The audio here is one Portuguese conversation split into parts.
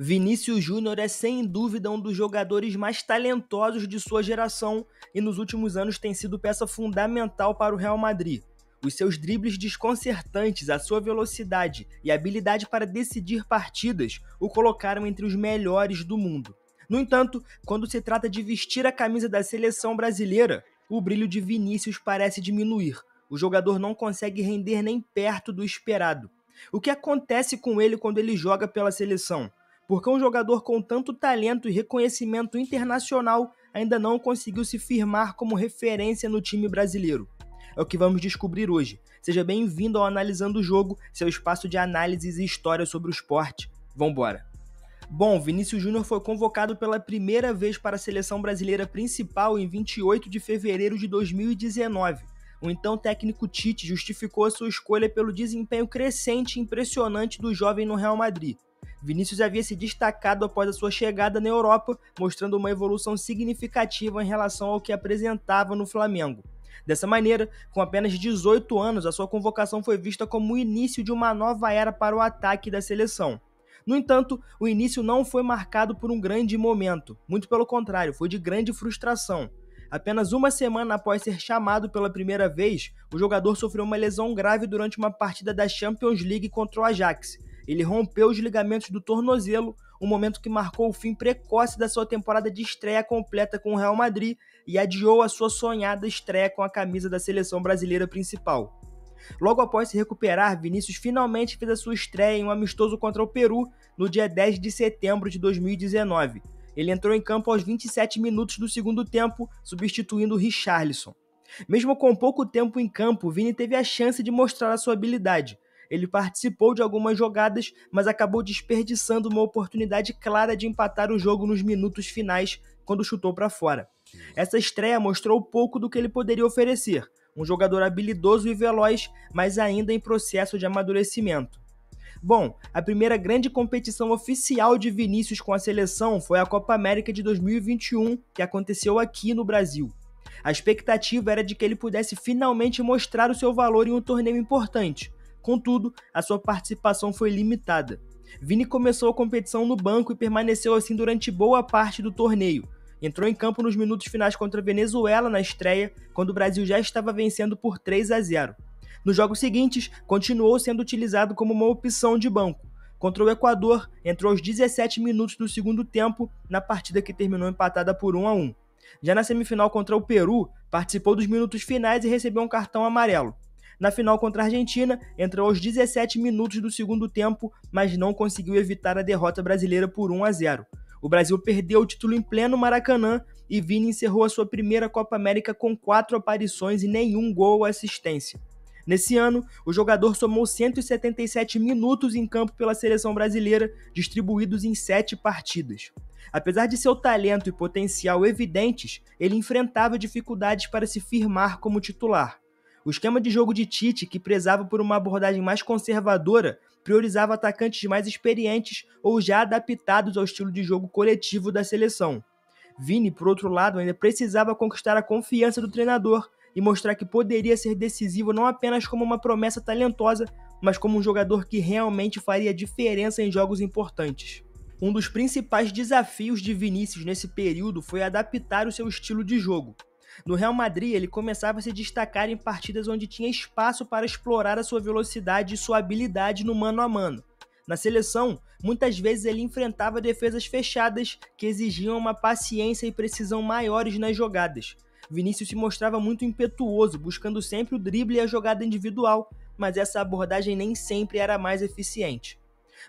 Vinícius Júnior é sem dúvida um dos jogadores mais talentosos de sua geração e nos últimos anos tem sido peça fundamental para o Real Madrid. Os seus dribles desconcertantes, a sua velocidade e habilidade para decidir partidas o colocaram entre os melhores do mundo. No entanto, quando se trata de vestir a camisa da seleção brasileira, o brilho de Vinícius parece diminuir. O jogador não consegue render nem perto do esperado. O que acontece com ele quando ele joga pela seleção? Porque um jogador com tanto talento e reconhecimento internacional ainda não conseguiu se firmar como referência no time brasileiro. É o que vamos descobrir hoje. Seja bem-vindo ao Analisando o Jogo, seu espaço de análises e história sobre o esporte. Vambora! Bom, Vinícius Júnior foi convocado pela primeira vez para a seleção brasileira principal em 28 de fevereiro de 2019. O então técnico Tite justificou a sua escolha pelo desempenho crescente e impressionante do jovem no Real Madrid. Vinícius havia se destacado após a sua chegada na Europa, mostrando uma evolução significativa em relação ao que apresentava no Flamengo. Dessa maneira, com apenas 18 anos, a sua convocação foi vista como o início de uma nova era para o ataque da seleção. No entanto, o início não foi marcado por um grande momento, muito pelo contrário, foi de grande frustração. Apenas uma semana após ser chamado pela primeira vez, o jogador sofreu uma lesão grave durante uma partida da Champions League contra o Ajax. Ele rompeu os ligamentos do tornozelo, um momento que marcou o fim precoce da sua temporada de estreia completa com o Real Madrid e adiou a sua sonhada estreia com a camisa da seleção brasileira principal. Logo após se recuperar, Vinícius finalmente fez a sua estreia em um amistoso contra o Peru no dia 10 de setembro de 2019. Ele entrou em campo aos 27 minutos do segundo tempo, substituindo o Richarlison. Mesmo com pouco tempo em campo, Vini teve a chance de mostrar a sua habilidade. Ele participou de algumas jogadas, mas acabou desperdiçando uma oportunidade clara de empatar o jogo nos minutos finais, quando chutou para fora. Essa estreia mostrou pouco do que ele poderia oferecer, um jogador habilidoso e veloz, mas ainda em processo de amadurecimento. Bom, a primeira grande competição oficial de Vinícius com a seleção foi a Copa América de 2021, que aconteceu aqui no Brasil. A expectativa era de que ele pudesse finalmente mostrar o seu valor em um torneio importante. Contudo, a sua participação foi limitada. Vini começou a competição no banco e permaneceu assim durante boa parte do torneio. Entrou em campo nos minutos finais contra a Venezuela na estreia, quando o Brasil já estava vencendo por 3-0. Nos jogos seguintes, continuou sendo utilizado como uma opção de banco. Contra o Equador, entrou aos 17 minutos do segundo tempo, na partida que terminou empatada por 1-1. Já na semifinal contra o Peru, participou dos minutos finais e recebeu um cartão amarelo. Na final contra a Argentina, entrou aos 17 minutos do segundo tempo, mas não conseguiu evitar a derrota brasileira por 1-0. O Brasil perdeu o título em pleno Maracanã e Vini encerrou a sua primeira Copa América com 4 aparições e nenhum gol ou assistência. Nesse ano, o jogador somou 177 minutos em campo pela seleção brasileira, distribuídos em 7 partidas. Apesar de seu talento e potencial evidentes, ele enfrentava dificuldades para se firmar como titular. O esquema de jogo de Tite, que prezava por uma abordagem mais conservadora, priorizava atacantes mais experientes ou já adaptados ao estilo de jogo coletivo da seleção. Vini, por outro lado, ainda precisava conquistar a confiança do treinador e mostrar que poderia ser decisivo não apenas como uma promessa talentosa, mas como um jogador que realmente faria diferença em jogos importantes. Um dos principais desafios de Vinícius nesse período foi adaptar o seu estilo de jogo. No Real Madrid, ele começava a se destacar em partidas onde tinha espaço para explorar a sua velocidade e sua habilidade no mano a mano. Na seleção, muitas vezes ele enfrentava defesas fechadas que exigiam uma paciência e precisão maiores nas jogadas. Vinícius se mostrava muito impetuoso, buscando sempre o drible e a jogada individual, mas essa abordagem nem sempre era a mais eficiente.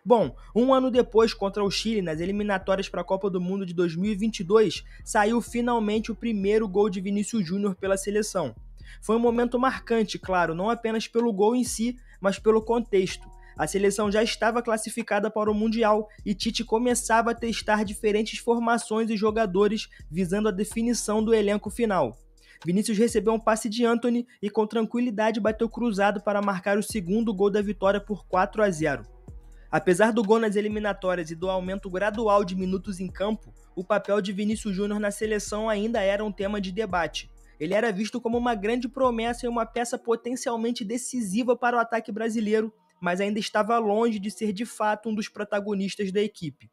Bom, um ano depois, contra o Chile, nas eliminatórias para a Copa do Mundo de 2022, saiu finalmente o primeiro gol de Vinícius Júnior pela seleção. Foi um momento marcante, claro, não apenas pelo gol em si, mas pelo contexto. A seleção já estava classificada para o Mundial e Tite começava a testar diferentes formações e jogadores visando a definição do elenco final. Vinícius recebeu um passe de Antony e com tranquilidade bateu cruzado para marcar o segundo gol da vitória por 4-0. Apesar do gol nas eliminatórias e do aumento gradual de minutos em campo, o papel de Vinícius Júnior na seleção ainda era um tema de debate. Ele era visto como uma grande promessa e uma peça potencialmente decisiva para o ataque brasileiro, mas ainda estava longe de ser de fato um dos protagonistas da equipe.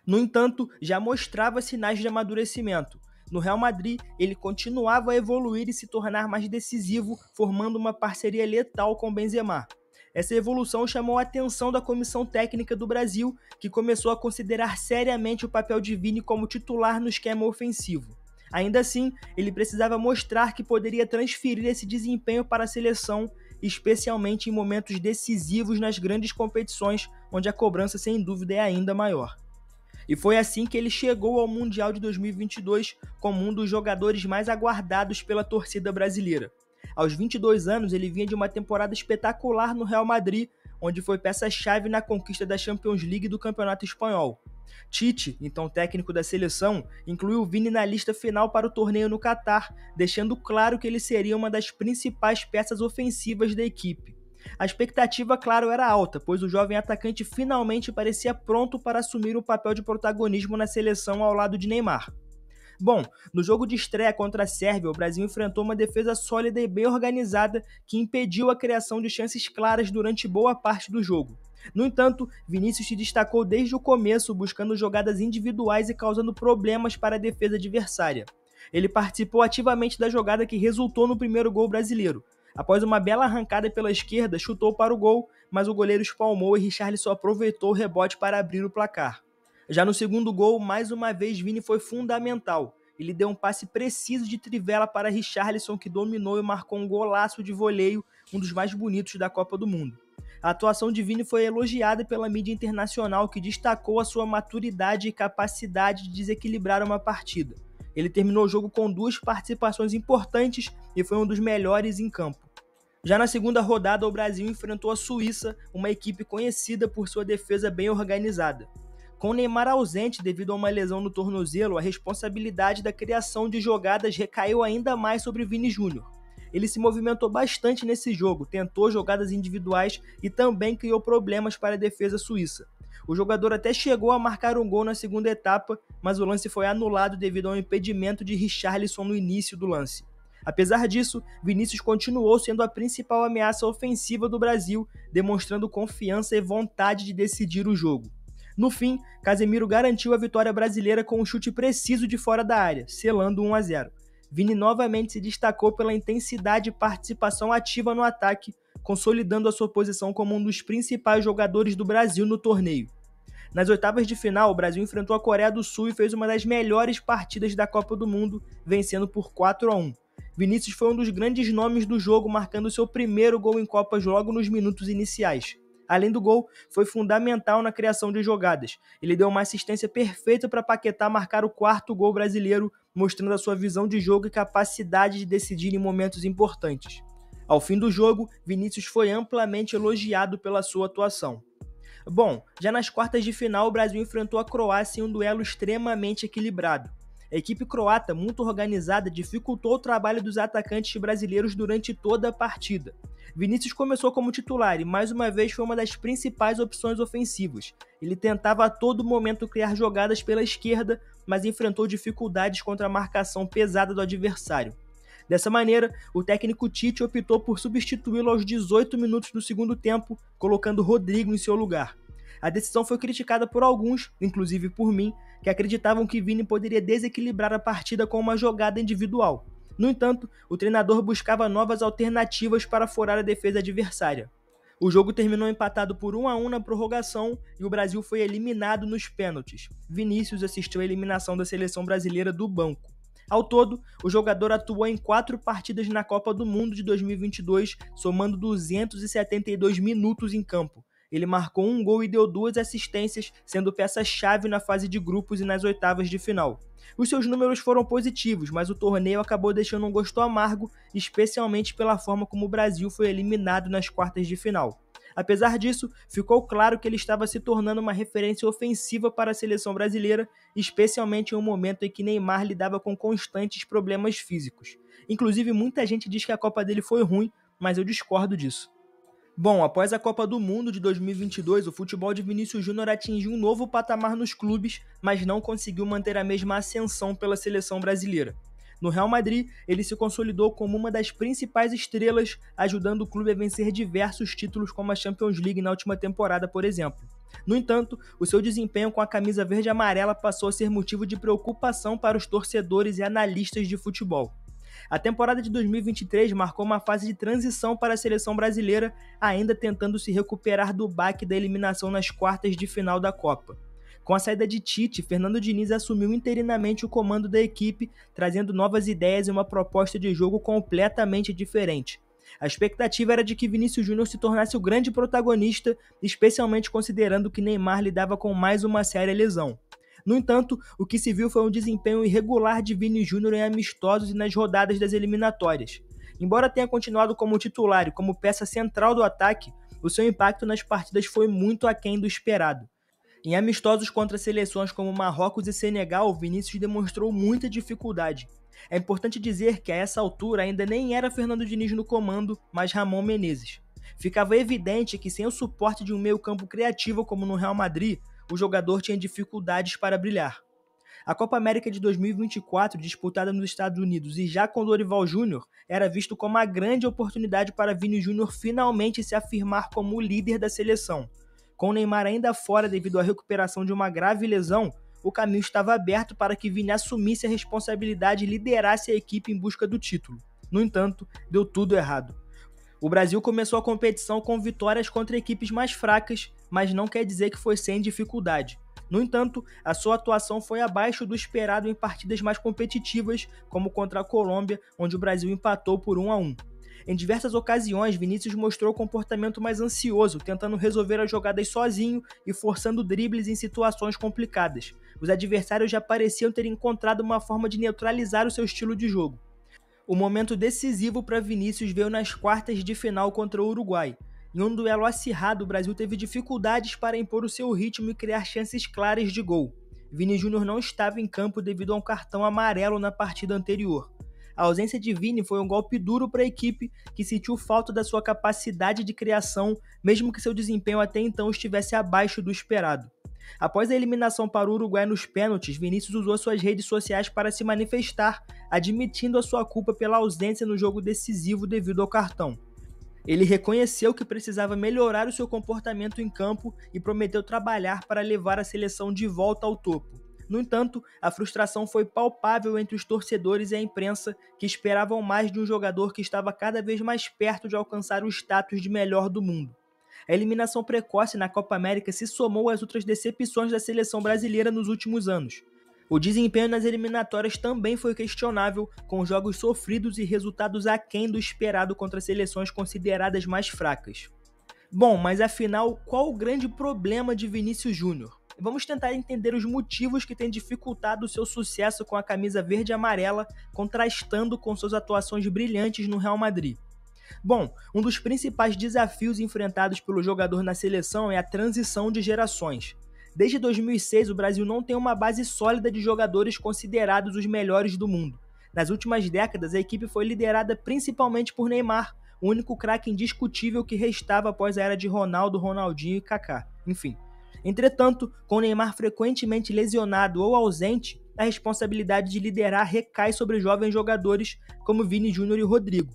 No entanto, já mostrava sinais de amadurecimento. No Real Madrid, ele continuava a evoluir e se tornar mais decisivo, formando uma parceria letal com Benzema. Essa evolução chamou a atenção da comissão técnica do Brasil, que começou a considerar seriamente o papel de Vini como titular no esquema ofensivo. Ainda assim, ele precisava mostrar que poderia transferir esse desempenho para a seleção, especialmente em momentos decisivos nas grandes competições, onde a cobrança sem dúvida é ainda maior. E foi assim que ele chegou ao Mundial de 2022 como um dos jogadores mais aguardados pela torcida brasileira. Aos 22 anos, ele vinha de uma temporada espetacular no Real Madrid, onde foi peça-chave na conquista da Champions League do Campeonato Espanhol. Tite, então técnico da seleção, incluiu Vini na lista final para o torneio no Catar, deixando claro que ele seria uma das principais peças ofensivas da equipe. A expectativa, claro, era alta, pois o jovem atacante finalmente parecia pronto para assumir o papel de protagonismo na seleção ao lado de Neymar. Bom, no jogo de estreia contra a Sérvia, o Brasil enfrentou uma defesa sólida e bem organizada que impediu a criação de chances claras durante boa parte do jogo. No entanto, Vinícius se destacou desde o começo, buscando jogadas individuais e causando problemas para a defesa adversária. Ele participou ativamente da jogada que resultou no primeiro gol brasileiro. Após uma bela arrancada pela esquerda, chutou para o gol, mas o goleiro espalmou e Richarlison aproveitou o rebote para abrir o placar. Já no segundo gol, mais uma vez Vini foi fundamental. Ele deu um passe preciso de trivela para Richarlison, que dominou e marcou um golaço de voleio, um dos mais bonitos da Copa do Mundo. A atuação de Vini foi elogiada pela mídia internacional, que destacou a sua maturidade e capacidade de desequilibrar uma partida. Ele terminou o jogo com 2 participações importantes e foi um dos melhores em campo. Já na segunda rodada, o Brasil enfrentou a Suíça, uma equipe conhecida por sua defesa bem organizada. Com Neymar ausente devido a uma lesão no tornozelo, a responsabilidade da criação de jogadas recaiu ainda mais sobre Vini Júnior. Ele se movimentou bastante nesse jogo, tentou jogadas individuais e também criou problemas para a defesa suíça. O jogador até chegou a marcar um gol na segunda etapa, mas o lance foi anulado devido ao impedimento de Richarlison no início do lance. Apesar disso, Vinícius continuou sendo a principal ameaça ofensiva do Brasil, demonstrando confiança e vontade de decidir o jogo. No fim, Casemiro garantiu a vitória brasileira com um chute preciso de fora da área, selando 1-0. Vini novamente se destacou pela intensidade e participação ativa no ataque, consolidando a sua posição como um dos principais jogadores do Brasil no torneio. Nas oitavas de final, o Brasil enfrentou a Coreia do Sul e fez uma das melhores partidas da Copa do Mundo, vencendo por 4-1. Vinícius foi um dos grandes nomes do jogo, marcando seu primeiro gol em Copas logo nos minutos iniciais. Além do gol, foi fundamental na criação de jogadas. Ele deu uma assistência perfeita para Paquetá marcar o 4º gol brasileiro, mostrando a sua visão de jogo e capacidade de decidir em momentos importantes. Ao fim do jogo, Vinícius foi amplamente elogiado pela sua atuação. Bom, já nas quartas de final, o Brasil enfrentou a Croácia em um duelo extremamente equilibrado. A equipe croata, muito organizada, dificultou o trabalho dos atacantes brasileiros durante toda a partida. Vinícius começou como titular e mais uma vez foi uma das principais opções ofensivas. Ele tentava a todo momento criar jogadas pela esquerda, mas enfrentou dificuldades contra a marcação pesada do adversário. Dessa maneira, o técnico Tite optou por substituí-lo aos 18 minutos do segundo tempo, colocando Rodrigo em seu lugar. A decisão foi criticada por alguns, inclusive por mim, que acreditavam que Vini poderia desequilibrar a partida com uma jogada individual. No entanto, o treinador buscava novas alternativas para furar a defesa adversária. O jogo terminou empatado por 1-1 na prorrogação e o Brasil foi eliminado nos pênaltis. Vinícius assistiu à eliminação da seleção brasileira do banco. Ao todo, o jogador atuou em 4 partidas na Copa do Mundo de 2022, somando 272 minutos em campo. Ele marcou um gol e deu 2 assistências, sendo peça-chave na fase de grupos e nas oitavas de final. Os seus números foram positivos, mas o torneio acabou deixando um gosto amargo, especialmente pela forma como o Brasil foi eliminado nas quartas de final. Apesar disso, ficou claro que ele estava se tornando uma referência ofensiva para a seleção brasileira, especialmente em um momento em que Neymar lidava com constantes problemas físicos. Inclusive, muita gente diz que a Copa dele foi ruim, mas eu discordo disso. Bom, após a Copa do Mundo de 2022, o futebol de Vinícius Júnior atingiu um novo patamar nos clubes, mas não conseguiu manter a mesma ascensão pela seleção brasileira. No Real Madrid, ele se consolidou como uma das principais estrelas, ajudando o clube a vencer diversos títulos como a Champions League na última temporada, por exemplo. No entanto, o seu desempenho com a camisa verde e amarela passou a ser motivo de preocupação para os torcedores e analistas de futebol. A temporada de 2023 marcou uma fase de transição para a seleção brasileira, ainda tentando se recuperar do baque da eliminação nas quartas de final da Copa. Com a saída de Tite, Fernando Diniz assumiu interinamente o comando da equipe, trazendo novas ideias e uma proposta de jogo completamente diferente. A expectativa era de que Vinícius Júnior se tornasse o grande protagonista, especialmente considerando que Neymar lidava com mais uma séria lesão. No entanto, o que se viu foi um desempenho irregular de Vini Júnior em amistosos e nas rodadas das eliminatórias. Embora tenha continuado como titular e como peça central do ataque, o seu impacto nas partidas foi muito aquém do esperado. Em amistosos contra seleções como Marrocos e Senegal, Vinícius demonstrou muita dificuldade. É importante dizer que a essa altura ainda nem era Fernando Diniz no comando, mas Ramon Menezes. Ficava evidente que sem o suporte de um meio-campo criativo como no Real Madrid, o jogador tinha dificuldades para brilhar. A Copa América de 2024, disputada nos Estados Unidos e já com Dorival Júnior, era visto como uma grande oportunidade para Vini Júnior finalmente se afirmar como o líder da seleção. Com o Neymar ainda fora devido à recuperação de uma grave lesão, o caminho estava aberto para que Vini assumisse a responsabilidade e liderasse a equipe em busca do título. No entanto, deu tudo errado. O Brasil começou a competição com vitórias contra equipes mais fracas, mas não quer dizer que foi sem dificuldade. No entanto, a sua atuação foi abaixo do esperado em partidas mais competitivas, como contra a Colômbia, onde o Brasil empatou por 1-1. Em diversas ocasiões, Vinícius mostrou comportamento mais ansioso, tentando resolver as jogadas sozinho e forçando dribles em situações complicadas. Os adversários já pareciam ter encontrado uma forma de neutralizar o seu estilo de jogo. O momento decisivo para Vinícius veio nas quartas de final contra o Uruguai. Em um duelo acirrado, o Brasil teve dificuldades para impor o seu ritmo e criar chances claras de gol. Vini Júnior não estava em campo devido a um cartão amarelo na partida anterior. A ausência de Vini foi um golpe duro para a equipe, que sentiu falta da sua capacidade de criação, mesmo que seu desempenho até então estivesse abaixo do esperado. Após a eliminação para o Uruguai nos pênaltis, Vinícius usou suas redes sociais para se manifestar, admitindo a sua culpa pela ausência no jogo decisivo devido ao cartão. Ele reconheceu que precisava melhorar o seu comportamento em campo e prometeu trabalhar para levar a seleção de volta ao topo. No entanto, a frustração foi palpável entre os torcedores e a imprensa, que esperavam mais de um jogador que estava cada vez mais perto de alcançar o status de melhor do mundo. A eliminação precoce na Copa América se somou às outras decepções da seleção brasileira nos últimos anos. O desempenho nas eliminatórias também foi questionável, com jogos sofridos e resultados aquém do esperado contra seleções consideradas mais fracas. Bom, mas afinal, qual o grande problema de Vinícius Júnior? Vamos tentar entender os motivos que têm dificultado o seu sucesso com a camisa verde e amarela, contrastando com suas atuações brilhantes no Real Madrid. Bom, um dos principais desafios enfrentados pelo jogador na seleção é a transição de gerações. Desde 2006, o Brasil não tem uma base sólida de jogadores considerados os melhores do mundo. Nas últimas décadas, a equipe foi liderada principalmente por Neymar, o único craque indiscutível que restava após a era de Ronaldo, Ronaldinho e Kaká. Enfim. Entretanto, com Neymar frequentemente lesionado ou ausente, a responsabilidade de liderar recai sobre jovens jogadores como Vini Júnior e Rodrigo.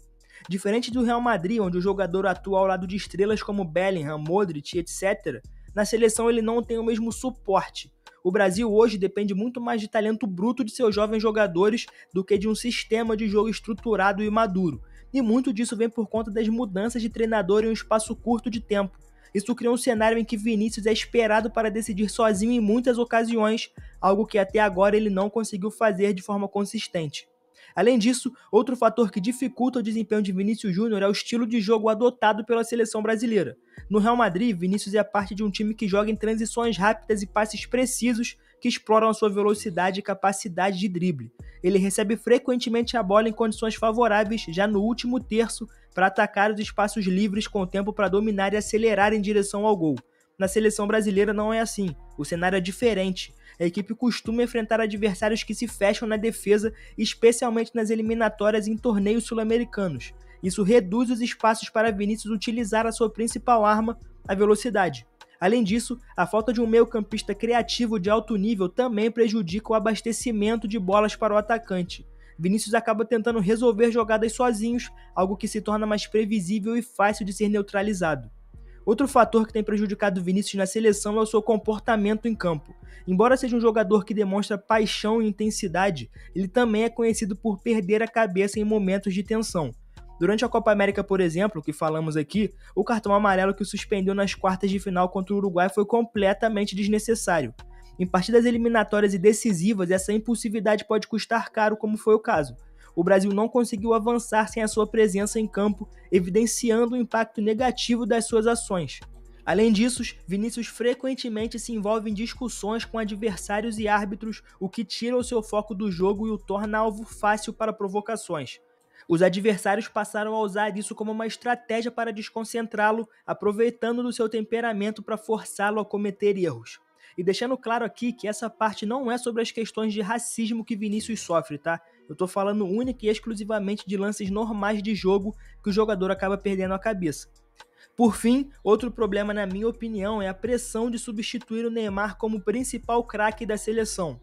Diferente do Real Madrid, onde o jogador atua ao lado de estrelas como Bellingham, Modric, etc., na seleção ele não tem o mesmo suporte. O Brasil hoje depende muito mais de talento bruto de seus jovens jogadores do que de um sistema de jogo estruturado e maduro. E muito disso vem por conta das mudanças de treinador em um espaço curto de tempo. Isso cria um cenário em que Vinícius é esperado para decidir sozinho em muitas ocasiões, algo que até agora ele não conseguiu fazer de forma consistente. Além disso, outro fator que dificulta o desempenho de Vinícius Júnior é o estilo de jogo adotado pela seleção brasileira. No Real Madrid, Vinícius é parte de um time que joga em transições rápidas e passes precisos que exploram a sua velocidade e capacidade de drible. Ele recebe frequentemente a bola em condições favoráveis, já no último terço, para atacar os espaços livres com tempo para dominar e acelerar em direção ao gol. Na seleção brasileira não é assim, o cenário é diferente. A equipe costuma enfrentar adversários que se fecham na defesa, especialmente nas eliminatórias em torneios sul-americanos. Isso reduz os espaços para Vinícius utilizar a sua principal arma, a velocidade. Além disso, a falta de um meio-campista criativo de alto nível também prejudica o abastecimento de bolas para o atacante. Vinícius acaba tentando resolver jogadas sozinhos, algo que se torna mais previsível e fácil de ser neutralizado. Outro fator que tem prejudicado Vinícius na seleção é o seu comportamento em campo. Embora seja um jogador que demonstra paixão e intensidade, ele também é conhecido por perder a cabeça em momentos de tensão. Durante a Copa América, por exemplo, que falamos aqui, o cartão amarelo que o suspendeu nas quartas de final contra o Uruguai foi completamente desnecessário. Em partidas eliminatórias e decisivas, essa impulsividade pode custar caro, como foi o caso. O Brasil não conseguiu avançar sem a sua presença em campo, evidenciando o impacto negativo das suas ações. Além disso, Vinícius frequentemente se envolve em discussões com adversários e árbitros, o que tira o seu foco do jogo e o torna alvo fácil para provocações. Os adversários passaram a usar isso como uma estratégia para desconcentrá-lo, aproveitando do seu temperamento para forçá-lo a cometer erros. E deixando claro aqui que essa parte não é sobre as questões de racismo que Vinícius sofre, tá? Eu tô falando única e exclusivamente de lances normais de jogo que o jogador acaba perdendo a cabeça. Por fim, outro problema na minha opinião é a pressão de substituir o Neymar como principal craque da seleção.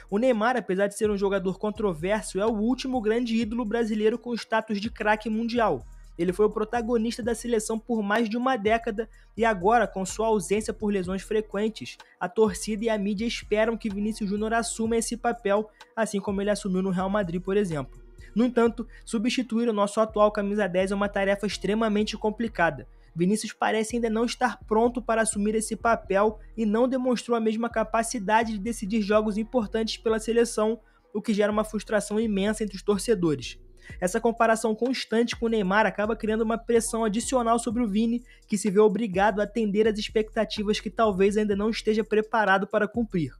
O Neymar, apesar de ser um jogador controverso, é o último grande ídolo brasileiro com status de craque mundial. Ele foi o protagonista da seleção por mais de uma década e agora, com sua ausência por lesões frequentes, a torcida e a mídia esperam que Vinícius Júnior assuma esse papel, assim como ele assumiu no Real Madrid, por exemplo. No entanto, substituir o nosso atual camisa 10 é uma tarefa extremamente complicada. Vinícius parece ainda não estar pronto para assumir esse papel e não demonstrou a mesma capacidade de decidir jogos importantes pela seleção, o que gera uma frustração imensa entre os torcedores. Essa comparação constante com o Neymar acaba criando uma pressão adicional sobre o Vini, que se vê obrigado a atender às expectativas que talvez ainda não esteja preparado para cumprir.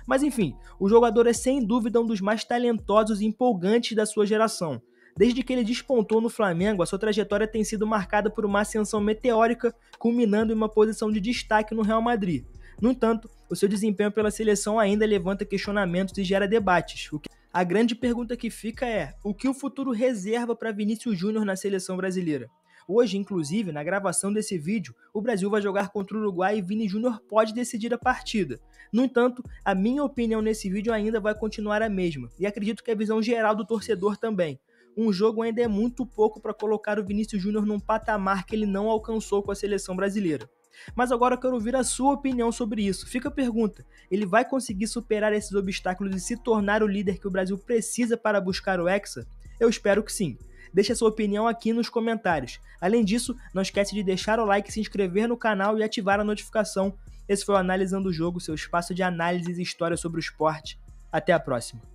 Mas enfim, o jogador é sem dúvida um dos mais talentosos e empolgantes da sua geração. Desde que ele despontou no Flamengo, a sua trajetória tem sido marcada por uma ascensão meteórica, culminando em uma posição de destaque no Real Madrid. No entanto, o seu desempenho pela seleção ainda levanta questionamentos e gera debates. A grande pergunta que fica é: o que o futuro reserva para Vinícius Júnior na seleção brasileira? Hoje, inclusive, na gravação desse vídeo, o Brasil vai jogar contra o Uruguai e Vini Júnior pode decidir a partida. No entanto, a minha opinião nesse vídeo ainda vai continuar a mesma, e acredito que a visão geral do torcedor também. Um jogo ainda é muito pouco para colocar o Vinícius Júnior num patamar que ele não alcançou com a seleção brasileira. Mas agora eu quero ouvir a sua opinião sobre isso. Fica a pergunta: ele vai conseguir superar esses obstáculos e se tornar o líder que o Brasil precisa para buscar o Hexa? Eu espero que sim. Deixe a sua opinião aqui nos comentários. Além disso, não esquece de deixar o like, se inscrever no canal e ativar a notificação. Esse foi o Analisando o Jogo, seu espaço de análises e história sobre o esporte. Até a próxima.